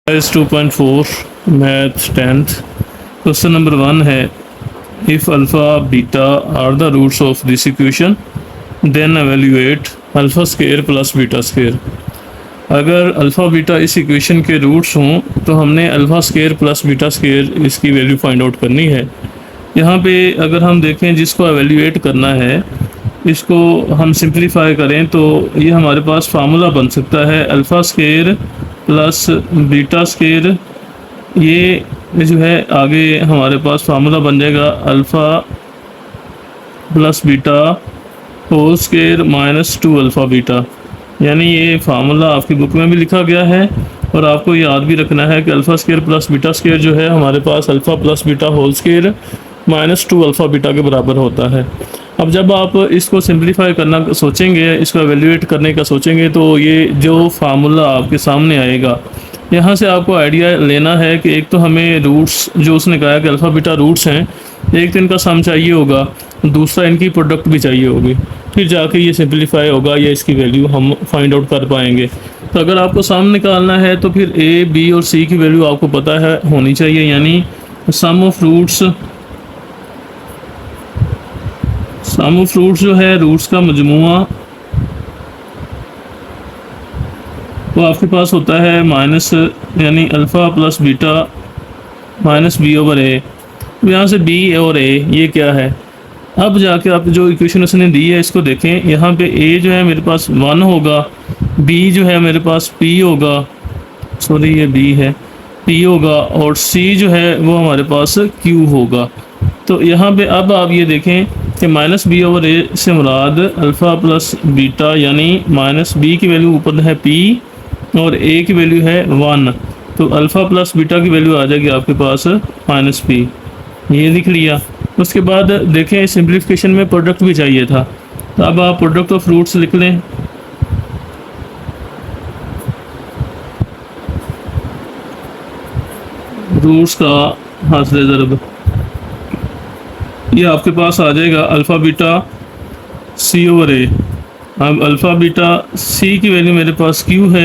Exercise 2.4 Math 10th Question number 1 है if alpha beta are the roots of this equation then evaluate alpha square plus beta square। अगर alpha beta इस equation के roots हों तो हमने alpha square plus beta square इसकी value find out करनी है। यहाँ पे अगर हम देखें जिसको एवेल्यूएट करना है इसको हम सिंप्लीफाई करें तो ये हमारे पास फार्मूला बन सकता है alpha square plus beta square. ये जो है आगे हमारे पास फार्मूला बन जाएगा alpha plus beta whole square minus 2 alpha beta. यानी ये फार्मूला आपकी बुक में भी लिखा गया है और आपको याद भी रखना है कि alpha square plus beta square जो है हमारे पास alpha plus beta whole square minus 2 alpha beta के बराबर होता है। अब जब आप इसको सिंप्लीफाई करना सोचेंगे, इसको एवेल्यूएट करने का सोचेंगे तो ये जो फार्मूला आपके सामने आएगा यहाँ से आपको आइडिया लेना है कि एक तो हमें रूट्स जो उसने कहा कि अल्फ़ा बीटा रूट्स हैं, एक तो इनका सम चाहिए होगा, दूसरा इनकी प्रोडक्ट भी चाहिए होगी, फिर जाके ये सिंप्लीफाई होगा या इसकी वैल्यू हम फाइंड आउट कर पाएंगे। तो अगर आपको सम निकालना है तो फिर ए बी और सी की वैल्यू आपको पता है होनी चाहिए, यानी सम ऑफ रूट्स जो है रूट्स का मजमुआ वो आपके पास होता है माइनस यानी alpha plus beta minus b over a. यहाँ से बी और ए ये क्या है, अब जाके आप जो इक्वेशन उसने दी है इसको देखें। यहाँ पे ए जो है मेरे पास 1 होगा, बी जो है मेरे पास पी होगा, सॉरी ये बी है पी होगा, और सी जो है वो हमारे पास क्यू होगा। तो यहाँ पे अब आप ये देखें कि माइनस बी ओवर ए से मुराद अल्फ़ा प्लस बीटा यानी माइनस बी की वैल्यू ऊपर है पी और ए की वैल्यू है 1, तो अल्फ़ा प्लस बीटा की वैल्यू आ जाएगी आपके पास माइनस पी, ये लिख लिया। उसके बाद देखें सिंप्लीफिकेशन में प्रोडक्ट भी चाहिए था, तो अब आप प्रोडक्ट ऑफ रूट्स लिख लें। रूट्स का हासिल ज़रब ये आपके पास आ जाएगा alpha beta C over a. अब अल्फ़ा बीटा सी की वैल्यू मेरे पास क्यू है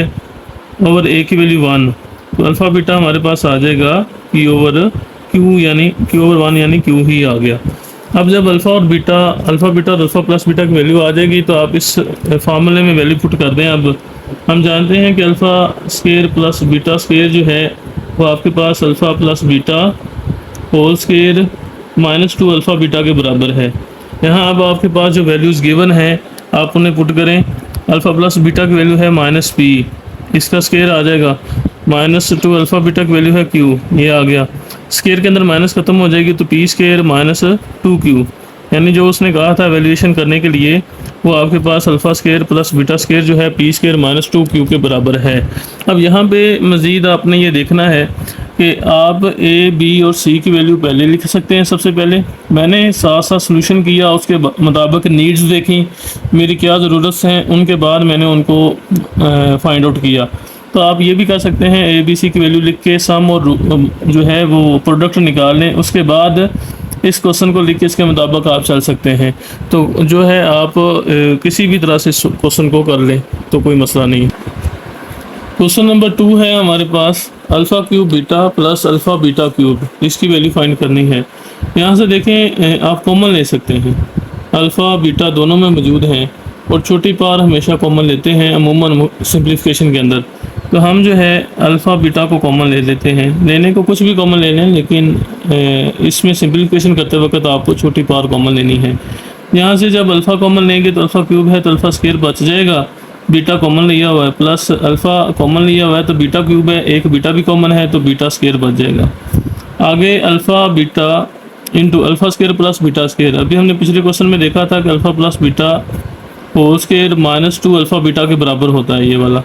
और ए की वैल्यू 1, तो अल्फ़ा बीटा हमारे पास आ जाएगा क्यू ओवर 1 यानी क्यू ही आ गया। अब जब अल्फ़ा बीटा और अल्फ़ा प्लस बीटा की वैल्यू आ जाएगी तो आप इस फार्मूले में वैल्यू पुट कर दें। अब हम जानते हैं कि alpha square plus beta square जो है वो आपके पास alpha plus beta whole square minus 2 alpha beta के बराबर है। यहाँ अब आपके पास जो वैल्यूज़ गिवन है आप उन्हें पुट करें। अल्फ़ा प्लस बीटा की वैल्यू है माइनस पी, इसका स्क्वायर आ जाएगा माइनस 2 अल्फ़ा बीटा की वैल्यू है क्यू, ये आ गया। स्क्वायर के अंदर माइनस खत्म हो जाएगी तो पी स्क्वायर माइनस 2 क्यू, यानी जो उसने कहा था वैल्यूएशन करने के लिए वो आपके पास alpha square plus beta square जो है पी स्क्वायर माइनस 2 क्यू के बराबर है। अब यहाँ पे मज़ीद आपने ये देखना है कि आप ए बी और सी की वैल्यू पहले लिख सकते हैं। सबसे पहले मैंने साथ साथ सलूशन किया, उसके मुताबिक नीड्स देखी मेरी क्या ज़रूरत हैं, उनके बाद मैंने उनको फाइंड आउट किया। तो आप ये भी कर सकते हैं ए बी सी की वैल्यू लिख के सम और जो है वो प्रोडक्ट निकाल लें, उसके बाद इस क्वेश्चन को लिख के इसके मुताबिक आप चल सकते हैं। तो जो है आप किसी भी तरह से क्वेश्चन को कर लें तो कोई मसला नहीं। क्वेश्चन नंबर 2 है हमारे पास alpha cube beta plus alpha beta cube, इसकी वैल्यू फाइंड करनी है। यहाँ से देखें आप कॉमन ले सकते हैं, अल्फ़ा बीटा दोनों में मौजूद हैं और छोटी पार हमेशा कॉमन लेते हैं अमूमन सिंप्लीफिकेशन के अंदर। तो हम जो है अल्फ़ा बीटा को कॉमन ले लेते हैं, लेने को कुछ भी कॉमन ले लें, लेकिन इसमें सिंप्लीफिकेशन करते वक्त आपको छोटी पार कॉमन लेनी है। यहाँ से जब अल्फ़ा कॉमन लेंगे तो अल्फ़ा क्यूब है तो अल्फ़ा स्क्वायर बच जाएगा, बीटा कॉमन लिया हुआ है प्लस अल्फ़ा कॉमन लिया हुआ है तो बीटा क्यूब है, एक बीटा भी कॉमन है तो बीटा स्क्वायर बच जाएगा। आगे alpha beta into alpha square plus beta square. अभी हमने पिछले क्वेश्चन में देखा था कि alpha plus beta whole square minus 2 alpha beta के बराबर होता है ये वाला,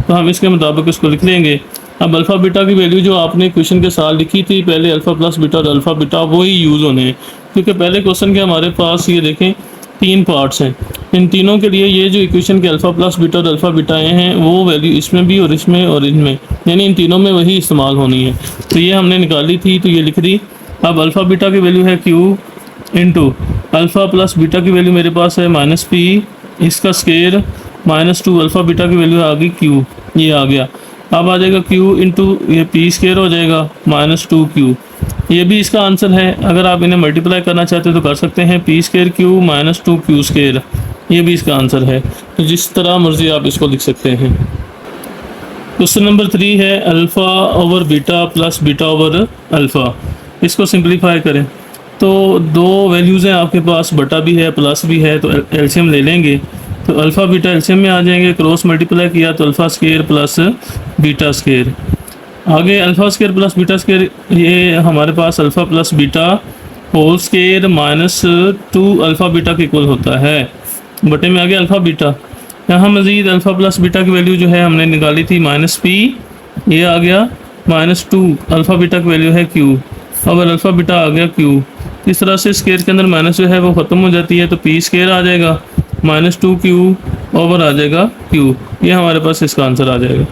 तो हम इसके मुताबिक इसको लिख लेंगे। अब अल्फ़ा बीटा की वैल्यू जो आपने क्वेश्चन के साथ लिखी थी पहले अल्फ़ा प्लस बीटा और अल्फ़ा बीटा वही यूज़ होने हैं, क्योंकि पहले क्वेश्चन के हमारे पास ये देखें 3 पार्ट्स हैं, इन तीनों के लिए ये जो इक्वेशन के अल्फ़ा प्लस बीटा और अल्फ़ा बीटा आए हैं वो वैल्यू इसमें भी और इसमें और इनमें, यानी इन तीनों में वही इस्तेमाल होनी है। तो ये हमने निकाली थी तो ये लिख दी। अब अल्फ़ा बीटा की वैल्यू है Q into alpha plus beta की वैल्यू मेरे पास है माइनस पी, इसका स्क्वायर माइनस 2 अल्फ़ा बीटा की वैल्यू आ गई क्यू, ये आ गया। अब आ जाएगा q इंटू ये पी स्केयर हो जाएगा माइनस 2q। ये भी इसका आंसर है। अगर आप इन्हें मल्टीप्लाई करना चाहते हो तो कर सकते हैं, P square Q minus 2q square, ये भी इसका आंसर है। तो जिस तरह मर्जी आप इसको लिख सकते हैं। क्वेश्चन नंबर 3 है alpha over beta plus beta over alpha. इसको सिंप्लीफाई करें तो दो वैल्यूज़ हैं आपके पास, बटा भी है प्लस भी है, तो एलसीएम ले लेंगे तो अल्फ़ा बीटा एलसीएम में आ जाएंगे। क्रॉस मल्टीप्लाई किया तो alpha square plus beta square. आगे alpha square plus beta square, ये हमारे पास alpha plus beta whole square minus 2 alpha beta के इक्वल होता है। बटे में आ गया अल्फ़ा बीटा। यहाँ मज़ीद अल्फ़ा प्लस बीटा की वैल्यू जो है हमने निकाली थी माइनस पी, ये आ गया माइनस 2 अल्फ़ा बीटा की वैल्यू है क्यू, और अल्फ़ा बीटा आ गया क्यू। इस तरह से स्केयर के अंदर माइनस जो है वो ख़त्म हो जाती है, तो पी स्केयर आ जाएगा माइनस 2q ओवर आ जाएगा q। ये हमारे पास इसका आंसर आ जाएगा।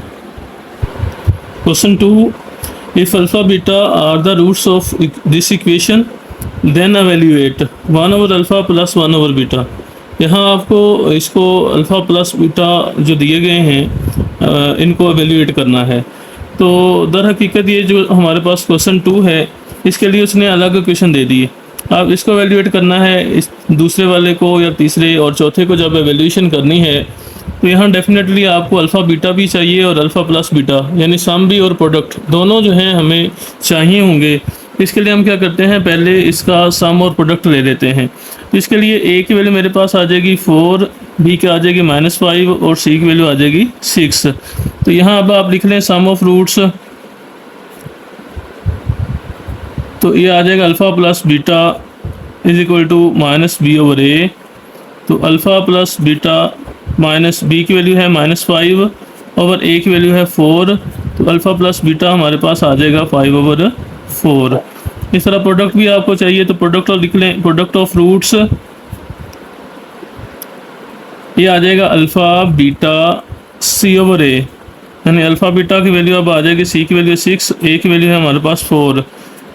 Question 2, if alpha beta are the roots of this equation then evaluate 1 over alpha plus 1 over beta. यहाँ आपको इसको अल्फ़ा प्लस बीटा जो दिए गए हैं इनको एवेल्यूएट करना है। तो दर हकीकत ये जो हमारे पास क्वेश्चन 2 है इसके लिए उसने अलग क्वेश्चन दे दिए। अब इसको एवेल्यूएट करना है, इस दूसरे वाले को या तीसरे और चौथे को जब एवेल्यूएशन करनी है तो यहाँ डेफिनेटली आपको अल्फ़ा बीटा भी चाहिए और अल्फ़ा प्लस बीटा, यानी सम भी और प्रोडक्ट दोनों जो हैं हमें चाहिए होंगे। इसके लिए हम क्या करते हैं, पहले इसका सम और प्रोडक्ट ले लेते हैं। तो इसके लिए ए की वैल्यू मेरे पास आ जाएगी 4, बी की आ जाएगी -5 और सी की वैल्यू आ जाएगी 6। तो यहाँ अब आप लिख लें सम ऑफ रूट्स, तो ये आ जाएगा alpha plus beta is equal to minus b over a. तो alpha plus beta minus b की वैल्यू है -5 ओवर ए की वैल्यू है 4, तो अल्फ़ा प्लस बीटा हमारे पास आ जाएगा 5 ओवर 4। इस तरह प्रोडक्ट भी आपको चाहिए तो प्रोडक्ट लिख लें, प्रोडक्ट ऑफ रूट्स ये आ जाएगा अल्फ़ा बीटा सी ओवर ए, यानी अल्फ़ा बीटा की वैल्यू अब आ जाएगी, सी की वैल्यू 6, ए की वैल्यू है हमारे पास 4।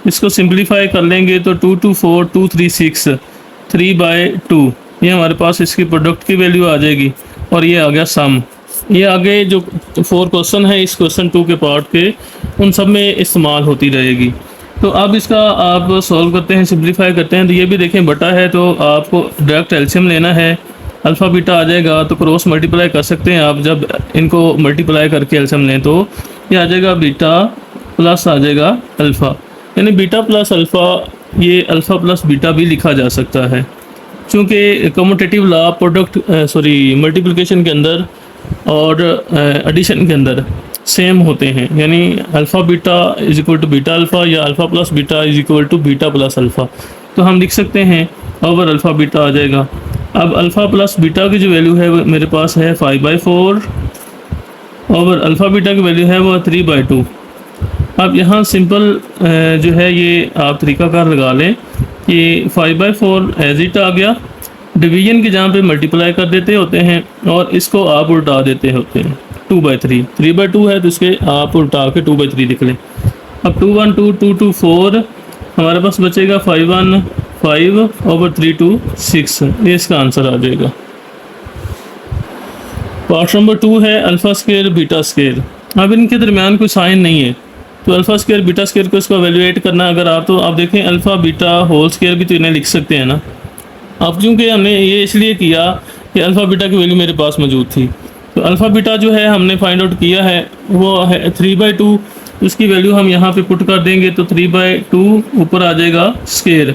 इसको सिंप्लीफाई कर लेंगे तो 2 2 4 2 3 6 3/2, ये हमारे पास इसकी प्रोडक्ट की वैल्यू आ जाएगी और ये आ गया सम। ये आगे जो 4 क्वेश्चन है इस क्वेश्चन 2 के पार्ट के उन सब में इस्तेमाल होती रहेगी। तो अब इसका आप सॉल्व करते हैं, सिंप्लीफाई करते हैं। तो ये भी देखें बटा है तो आपको डायरेक्ट एलसीएम लेना है, अल्फ़ा बीटा आ जाएगा तो क्रॉस मल्टीप्लाई कर सकते हैं आप। जब इनको मल्टीप्लाई करके एलसीएम लें तो ये आ जाएगा बीटा प्लस आ जाएगा अल्फ़ा, यानी बीटा प्लस अल्फ़ा, ये अल्फ़ा प्लस बीटा भी लिखा जा सकता है। चूँकि कम्यूटेटिव लॉ प्रोडक्ट मल्टीप्लिकेशन के अंदर और एडिशन के अंदर सेम होते हैं, यानी alpha beta is equal to beta alpha या alpha plus beta is equal to beta plus alpha. तो हम लिख सकते हैं ओवर अल्फ़ा बीटा आ जाएगा। अब अल्फ़ा प्लस बीटा की जो वैल्यू है वो मेरे पास है 5/4 ओवर अल्फ़ा बीटा की वैल्यू है वो 3/2। अब यहाँ सिंपल जो है ये आप तरीकाकार लगा लें कि 5/4 एज इट आ गया, डिवीजन की जहाँ पे मल्टीप्लाई कर देते होते हैं और इसको आप उल्टा देते होते हैं 2/3, 3/2 है तो इसके आप उल्टा के 2/3 लिख लें। अब 2 1 2 2 2 4 हमारे पास बचेगा 5 1 5 ओवर 3 2 6, ये इसका आंसर आ जाएगा। पार्ट नंबर 2 है अल्फ़ा स्केयर बीटा स्केयर। अब इनके दरमियान कोई साइन नहीं है तो अल्फ़ा स्केयर बीटा स्केयर को इसको एवेल्यूएट करना अगर आप, तो आप देखें अल्फ़ा बीटा होल स्केयर भी तो इन्हें लिख सकते हैं ना। अब चूँकि हमने ये इसलिए किया कि अल्फ़ा बीटा की वैल्यू मेरे पास मौजूद थी, तो अल्फ़ा बीटा जो है हमने फाइंड आउट किया है वो है 3/2, उसकी वैल्यू हम यहाँ पे पुट कर देंगे तो 3/2 ऊपर आ जाएगा स्केयर।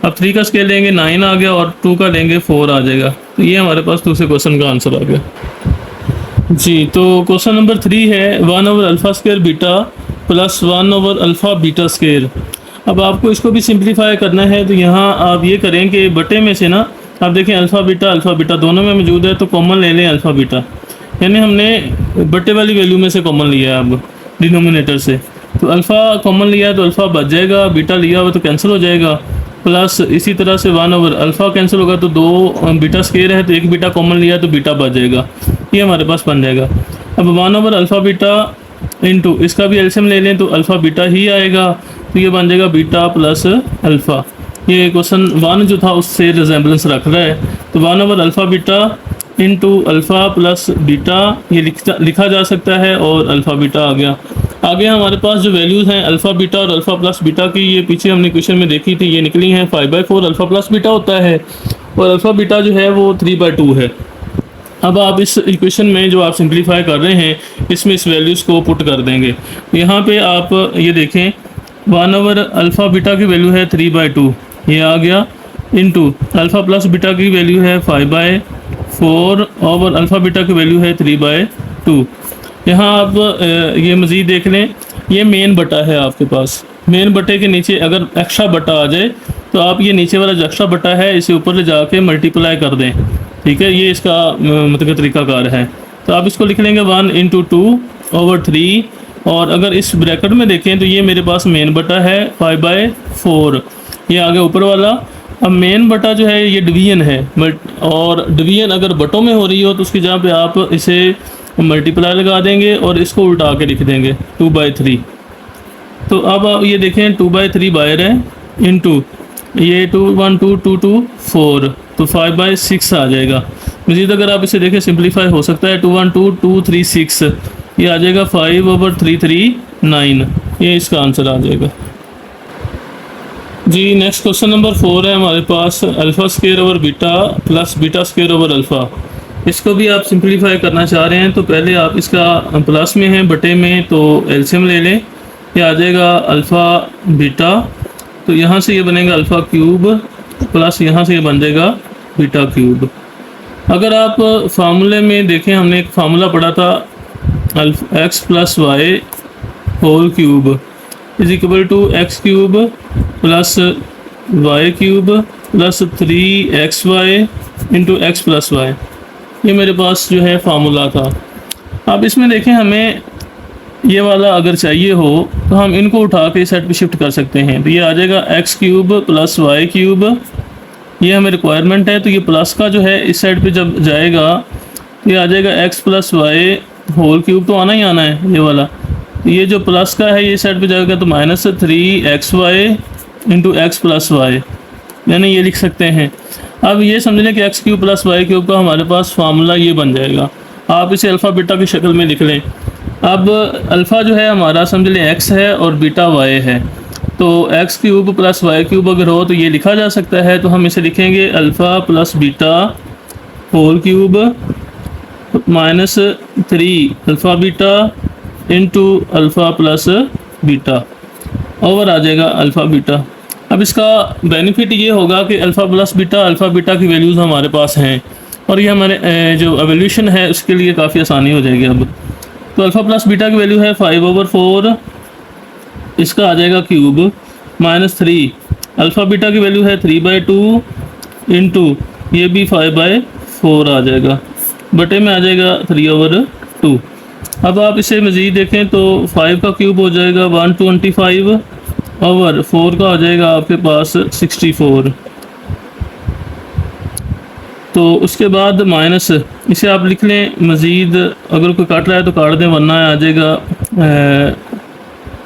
अब 3 का स्केयर लेंगे 9 आ गया और 2 का लेंगे 4 आ जाएगा। तो ये हमारे पास दूसरे क्वेश्चन का आंसर आ गया जी। तो क्वेश्चन नंबर 3 है 1 over alpha square beta plus 1 over alpha beta square. अब आपको इसको भी सिंप्लीफाई करना है तो यहाँ आप ये करें कि बटे में से ना आप देखें अल्फ़ा बीटा दोनों में मौजूद है तो कॉमन ले लें अल्फ़ा बीटा, यानी हमने बटे वाली वैल्यू में से कॉमन लिया है अब डिनोमिनेटर से। तो अल्फ़ा कॉमन लिया है तो अल्फ़ा बच जाएगा, बीटा लिया हुआ तो कैंसिल हो जाएगा, प्लस इसी तरह से 1 ओवर अल्फ़ा कैंसिल होगा तो 2 बीटा स्केयर है तो 1 बीटा कॉमन लिया तो बीटा बच जाएगा, ये हमारे पास बन जाएगा। अब 1 ओवर अल्फ़ा बीटा इंटू इसका भी एलसीएम ले लें तो अल्फ़ा बीटा ही आएगा, तो ये बन जाएगा बीटा प्लस अल्फ़ा। ये क्वेश्चन 1 जो था उससे रिजेंबलेंस रख रहा है। तो 1 over alpha beta into alpha plus beta, ये लिखा जा सकता है, और अल्फ़ा बीटा आ गया। आगे हमारे पास जो वैल्यूज़ हैं अल्फ़ा बीटा और अल्फ़ा प्लस बीटा की, ये पीछे हमने क्वेश्चन में देखी थी, ये निकली हैं 5/4 अल्फ़ा प्लस बीटा होता है, और अल्फ़ा बीटा जो है वो 3/2 है। अब आप इस इक्वेशन में जो आप सिंप्लीफाई कर रहे हैं इसमें इस वैल्यूज़ को पुट कर देंगे। यहाँ पे आप ये देखें 1/अल्फ़ा बीटा की वैल्यू है 3/2, ये आ गया, इंटू अल्फ़ा प्लस बीटा की वैल्यू है 5/4 और अल्फ़ा बीटा की वैल्यू है 3/2। यहाँ आप ये मज़ीद देख लें, ये मेन बटा है आपके पास, मेन बटे के नीचे अगर एक्स्ट्रा बटा आ जाए तो आप ये नीचे वाला जो एक्स्ट्रा बटा है इसे ऊपर ले जाके मल्टीप्लाई कर दें, ठीक है, ये इसका मतलब तरीक़ाकार है। तो आप इसको लिख लेंगे 1 × 2/3, और अगर इस ब्रैकेट में देखें तो ये मेरे पास मेन बटा है 5/4, ये आगे ऊपर वाला। अब मेन बटा जो है ये डिवीजन है, और डिवीजन अगर बटों में हो रही हो तो उसकी जगह पे आप इसे मल्टीप्लाई लगा देंगे और इसको उल्टा के लिख देंगे 2/3। तो अब आप ये देखें 2/3 बाहर है, इंटू ये 2 1 2 2 2 4, तो 5/6 आ जाएगा। मज़ीद अगर आप इसे देखें सिंप्लीफाई हो सकता है, 2 1 2 2 3 6, ये आ जाएगा 5/3 3 9, ये इसका आंसर आ जाएगा जी। नेक्स्ट क्वेश्चन नंबर 4 है हमारे पास, alpha square over beta plus beta square over alpha. इसको भी आप सिंप्लीफाई करना चाह रहे हैं तो पहले आप इसका प्लस में है बटे में, तो एलसीएम ले लें, ये आ जाएगा अल्फ़ा बीटा, तो यहाँ से ये बनेगा अल्फ़ा क्यूब प्लस यहाँ से ये बन जाएगा बीटा क्यूब। अगर आप फार्मूले में देखें, हमने एक फार्मूला पढ़ा था x + y whole cube is equal to X cube plus Y cube plus 3xy into X plus Y, ये मेरे पास जो है फार्मूला था। अब इसमें देखें हमें ये वाला अगर चाहिए हो तो हम इनको उठा के इस साइड पे शिफ्ट कर सकते हैं, तो ये आ जाएगा X cube plus Y cube, ये हमें रिक्वायरमेंट है, तो ये प्लस का जो है इस साइड पे जब जाएगा तो ये आ जाएगा X plus Y whole cube, तो आना ही आना है ये वाला, तो ये जो प्लस का है ये साइड पे जाएगा तो -3xy into X plus Y, यानी ये लिख सकते हैं। अब ये समझ लें कि X cube plus Y cube का हमारे पास फार्मूला ये बन जाएगा, आप इसे अल्फ़ा बीटा की शक्ल में लिख लें। अब अल्फ़ा जो है हमारा समझ लें एक्स है और बीटा वाई है, तो X cube plus Y cube अगर हो तो ये लिखा जा सकता है, तो हम इसे लिखेंगे alpha plus beta whole cube -3 alpha beta into alpha plus beta, over आ जाएगा अल्फ़ा बीटा। अब इसका बेनिफिट ये होगा कि alpha plus beta alpha beta की वैल्यूज़ हमारे पास हैं, और ये हमारे जो एवोल्यूशन है उसके लिए काफ़ी आसानी हो जाएगी। अब तो अल्फ़ा प्लस बीटा की वैल्यू है 5/4, इसका आ जाएगा क्यूब, -3 अल्फ़ा बीटा की वैल्यू है 3/2 इंटू ये भी 5/4 आ जाएगा, बटे में आ जाएगा 3/2। अब आप इसे मज़ीद देखें तो 5 का क्यूब हो जाएगा 125 और 4 का हो जाएगा आपके पास 64, तो उसके बाद माइनस इसे आप लिख लें, मज़ीद अगर कोई काट रहा है तो काट दें, वरना आ जाएगा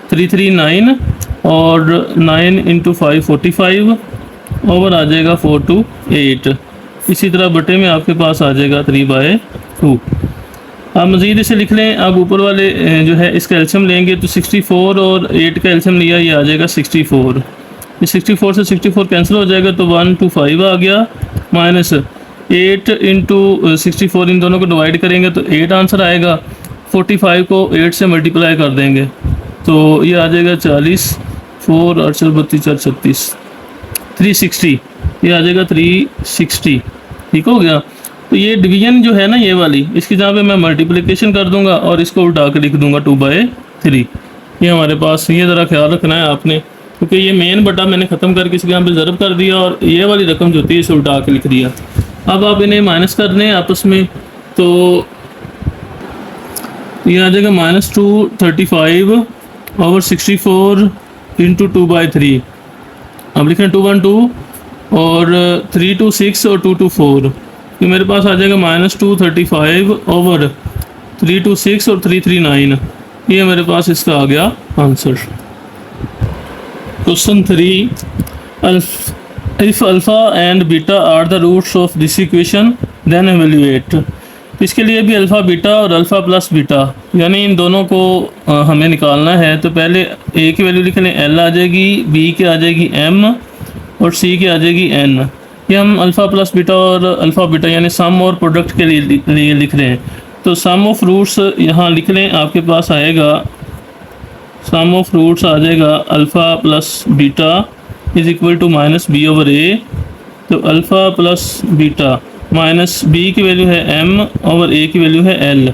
339 और 9 × 5 45 ओवर आ जाएगा 428, इसी तरह बटे में आपके पास आ जाएगा 3/2। आप मज़ीद इसे लिख लें। अब ऊपर वाले जो है इसका एल्शियम लेंगे तो 64 और 8 का एल्शियम लिया, ये आ जाएगा 64, ये 64 से 64 कैंसिल हो जाएगा तो 125 आ गया, -8 × 64, इन दोनों को डिवाइड करेंगे तो 8 आंसर आएगा। 45 को 8 से मल्टीप्लाई कर देंगे तो ये आ जाएगा 40, 4 8 32 4 36, 360, ये आ जाएगा 360, ठीक हो गया। तो ये डिवीजन जो है ना ये वाली, इसकी जहाँ पे मैं मल्टीप्लिकेशन कर दूंगा और इसको उल्टा के लिख दूंगा 2/3, ये हमारे पास, ये ज़रा ख्याल रखना है आपने, क्योंकि ये मेन बटा मैंने ख़त्म करके इसके यहाँ पे ज़रब कर दिया और ये वाली रकम जो होती है इसे उल्टा के लिख दिया। अब आप इन्हें माइनस कर दें आपस में, तो ये आ जाएगा -235 और 64 × 2/3, अब लिखें 212 और 326 और 224, तो मेरे पास आ जाएगा -235 ओवर 326 और 339, ये मेरे पास इसका आ गया answer. Question 3, if alpha and beta are the roots of this equation then evaluate. इसके लिए भी अल्फ़ा बीटा और अल्फ़ा प्लस बीटा यानी इन दोनों को हमें निकालना है। तो पहले ए की वैल्यू लिख लें, एल आ जाएगी, बी की आ जाएगी एम और सी की आ जाएगी एन। ये हम अल्फ़ा प्लस बीटा और अल्फ़ा बीटा यानी सम और प्रोडक्ट के लिए लिख रहे हैं। तो सम ऑफ रूट्स यहाँ लिख लें, आपके पास आएगा सम ऑफ रूट्स आ जाएगा alpha plus beta is equal to minus b over a. तो alpha plus beta minus b की वैल्यू है एम ओवर ए की वैल्यू है एल,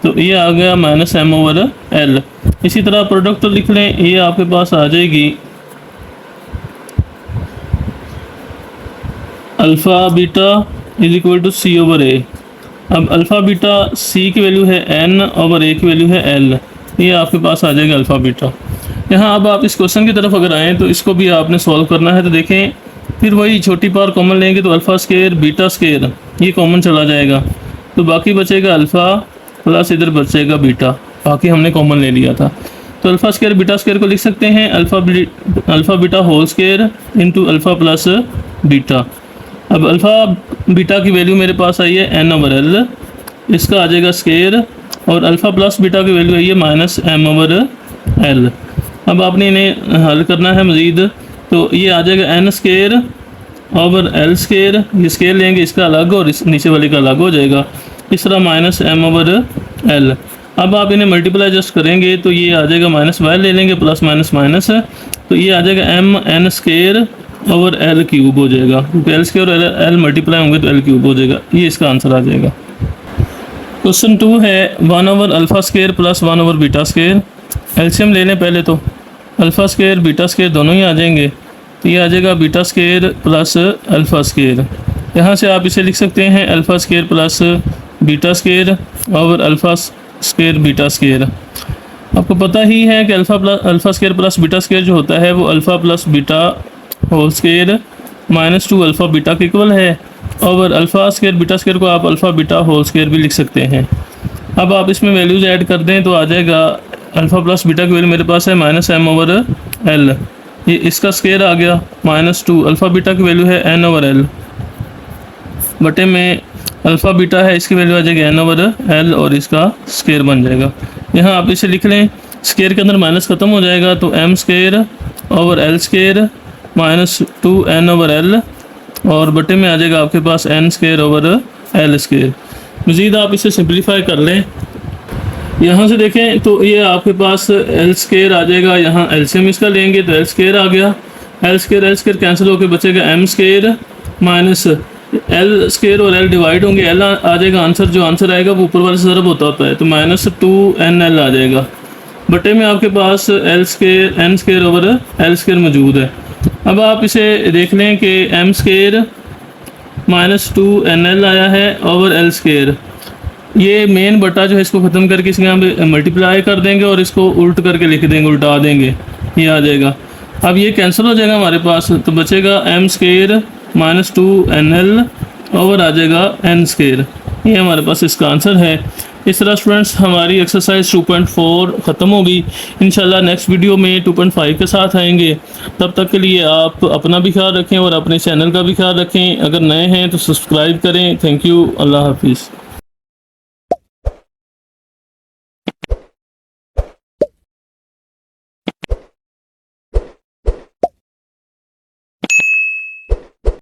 तो ये आ गया माइनस एम ओवर एल। इसी तरह प्रोडक्ट तो लिख लें, ये आपके पास आ जाएगी alpha beta is equal to c over a. अब अल्फ़ा बीटा सी की वैल्यू है एन ओवर ए की वैल्यू है एल, ये आपके पास आ जाएगा अल्फ़ा बीटा। यहाँ अब आप इस क्वेश्चन की तरफ अगर आएँ तो इसको भी आपने सॉल्व करना है। तो देखें, फिर वही छोटी पावर कॉमन लेंगे तो अल्फ़ा स्केयर बीटा स्केयर ये कॉमन चला जाएगा, तो बाकी बचेगा अल्फ़ा प्लस इधर बचेगा बीटा, बाकी हमने कॉमन ले लिया था। तो अल्फ़ा स्केयर बीटा स्केयर को लिख सकते हैं alpha beta whole square into alpha plus beta. अब अल्फ़ा बीटा की वैल्यू मेरे पास आई है एन ओवर एल, इसका आ जाएगा स्केयर, और अल्फ़ा प्लस बीटा की वैल्यू आई है माइनस एम ओवर एल। अब आपने इन्हें हल करना है मज़ीद, तो ये आ जाएगा N square over L square, ये स्केयर लेंगे इसका अलग और इस नीचे वाले का अलग हो जाएगा, इस तरह माइनस एम ओवर एल। अब आप इन्हें मल्टीप्लाई जस्ट करेंगे तो ये आ जाएगा माइनस वाई ले लेंगे प्लस माइनस माइनस, तो ये आ जाएगा M N square over L cube हो जाएगा, क्योंकि एल स्केयर और एल मल्टीप्लाई होंगे तो एल क्यूब हो जाएगा। ये इसका आंसर आ जाएगा। क्वेश्चन 2 है 1 over alpha square plus 1 over beta square. LCM ले लें पहले, तो अल्फ़ा स्केयर बीटा स्केयर दोनों ही आ जाएंगे, तो ये आ जाएगा beta square plus alpha square. यहाँ से आप इसे लिख सकते हैं alpha square plus beta square over alpha square beta square. आपको पता ही है कि alpha square plus beta square जो होता है वो alpha plus beta whole square minus 2 alpha beta के इक्वल है, over alpha square beta square को आप अल्फ़ा बीटा होल स्केयर भी लिख सकते हैं। अब आप इसमें वैल्यूज़ ऐड कर दें तो आ जाएगा अल्फ़ा प्लस बीटा की वैल्यू मेरे पास है माइनस एम ओवर एल, ये इसका स्केयर आ गया माइनस 2, अल्फ़ा बीटा की वैल्यू है एन ओवर एल बटे में अल्फ़ा बीटा है, इसकी वैल्यू आ जाएगी एन ओवर एल और इसका स्केयर बन जाएगा। यहाँ आप इसे लिख लें, स्केयर के अंदर माइनस ख़त्म हो जाएगा, तो m square over L square minus 2 n over l और बटे में आ जाएगा आपके पास n square over L square. मज़ीद आप इसे सिंप्लीफाई कर लें, यहाँ से देखें तो ये आपके पास एल स्केयर आ जाएगा, यहाँ एलसीएम इसका लेंगे तो एल स्केयर आ गया, एल स्केयर कैंसिल होकर बचेगा M square minus L square और एल डिवाइड होंगे, एल आ जाएगा आंसर, जो आंसर आएगा वो ऊपर वाले से ज़रब होता है, तो माइनस 2 एन एल आ जाएगा, बटे में आपके पास l square n square over L square मौजूद है। अब आप इसे देख लें कि m square minus 2 n l आया है ओवर एल स्केयर, ये मेन बटा जो है इसको ख़त्म करके इसके यहाँ पे मल्टीप्लाई कर देंगे और इसको उल्ट करके लिख देंगे, उल्टा देंगे, ये आ जाएगा। अब ये कैंसिल हो जाएगा हमारे पास, तो बचेगा M square minus 2 n l over आ जाएगा एन स्केयर, ये हमारे पास इसका आंसर है। इस तरह स्टूडेंट्स हमारी एक्सरसाइज 2.4 ख़त्म होगी। इंशाल्लाह नेक्स्ट वीडियो में 2.5 के साथ आएंगे। तब तक के लिए आप अपना भी ख्याल रखें और अपने चैनल का भी ख्याल रखें। अगर नए हैं तो सब्सक्राइब करें। Thank you. अल्लाह हाफिज़।